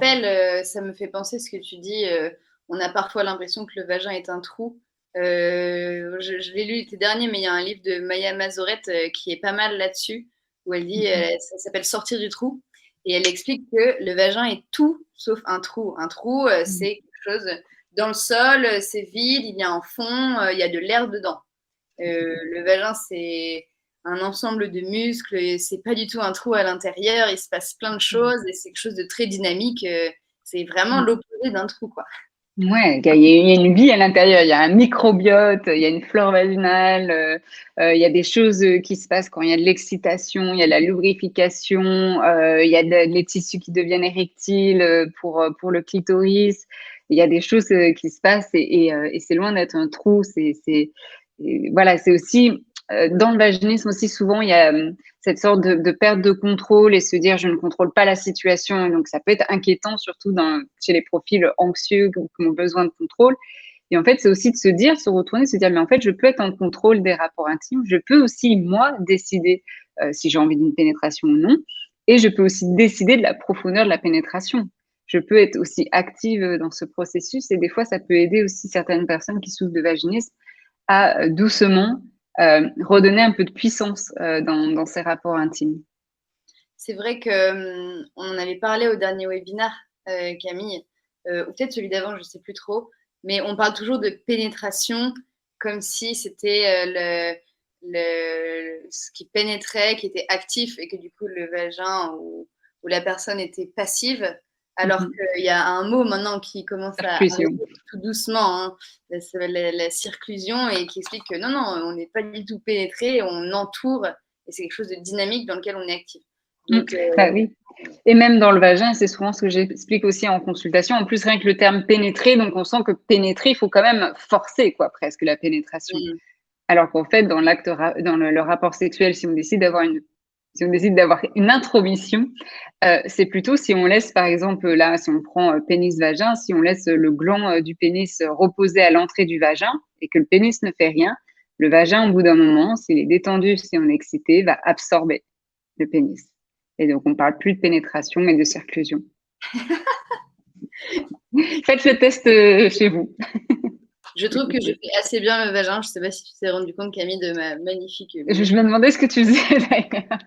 rappelle, ça me fait penser ce que tu dis, on a parfois l'impression que le vagin est un trou. Je l'ai lu l'été dernier, mais il y a un livre de Maya Mazoret qui est pas mal là-dessus, où elle dit, ça s'appelle Sortir du trou, et elle explique que le vagin est tout sauf un trou. Un trou, c'est quelque chose dans le sol, c'est vide, il y a un fond, il y a de l'air dedans. Le vagin, c'est un ensemble de muscles, et c'est pas du tout un trou à l'intérieur, il se passe plein de choses, et c'est quelque chose de très dynamique. C'est vraiment l'opposé d'un trou, quoi. Ouais, il y a une vie à l'intérieur, il y a un microbiote, il y a une flore vaginale, il y a des choses qui se passent quand il y a de l'excitation, il y a de la lubrification, il y a les tissus qui deviennent érectiles pour le clitoris. Il y a des choses qui se passent et c'est loin d'être un trou. Voilà, c'est aussi dans le vaginisme aussi souvent il y a cette sorte de perte de contrôle et se dire je ne contrôle pas la situation. Et donc ça peut être inquiétant surtout chez les profils anxieux qui ont besoin de contrôle. Et en fait, c'est aussi de se dire, se retourner, se dire mais en fait je peux être en contrôle des rapports intimes. Je peux aussi moi décider si j'ai envie d'une pénétration ou non. Et je peux aussi décider de la profondeur de la pénétration. Je peux être aussi active dans ce processus et des fois ça peut aider aussi certaines personnes qui souffrent de vaginisme à doucement redonner un peu de puissance dans ces rapports intimes. C'est vrai que on en avait parlé au dernier webinaire, Camille, ou peut-être celui d'avant, je sais plus trop, mais on parle toujours de pénétration comme si c'était ce qui pénétrait, qui était actif, et que du coup le vagin ou la personne était passive, alors qu'il y a un mot maintenant qui commence à arriver tout doucement, hein, la circlusion, et qui explique que non, on n'est pas du tout pénétré, on entoure, et c'est quelque chose de dynamique dans lequel on est actif. Donc, bah oui. Et même dans le vagin, c'est souvent ce que j'explique aussi en consultation. En plus, rien que le terme pénétrer, donc on sent que pénétrer, il faut quand même forcer, quoi, presque la pénétration. Alors qu'en fait, dans le rapport sexuel, si on décide d'avoir une intromission, c'est plutôt si on laisse, par exemple, là, si on prend pénis-vagin, si on laisse le gland du pénis reposer à l'entrée du vagin et que le pénis ne fait rien, le vagin, au bout d'un moment, s'il est détendu, si on est excité, va absorber le pénis. Et donc, on ne parle plus de pénétration, mais de circlusion. Faites le test chez vous. Je trouve que je fais assez bien le vagin. Je ne sais pas si tu t'es rendu compte, Camille, de ma magnifique... Je me demandais ce que tu faisais d'ailleurs.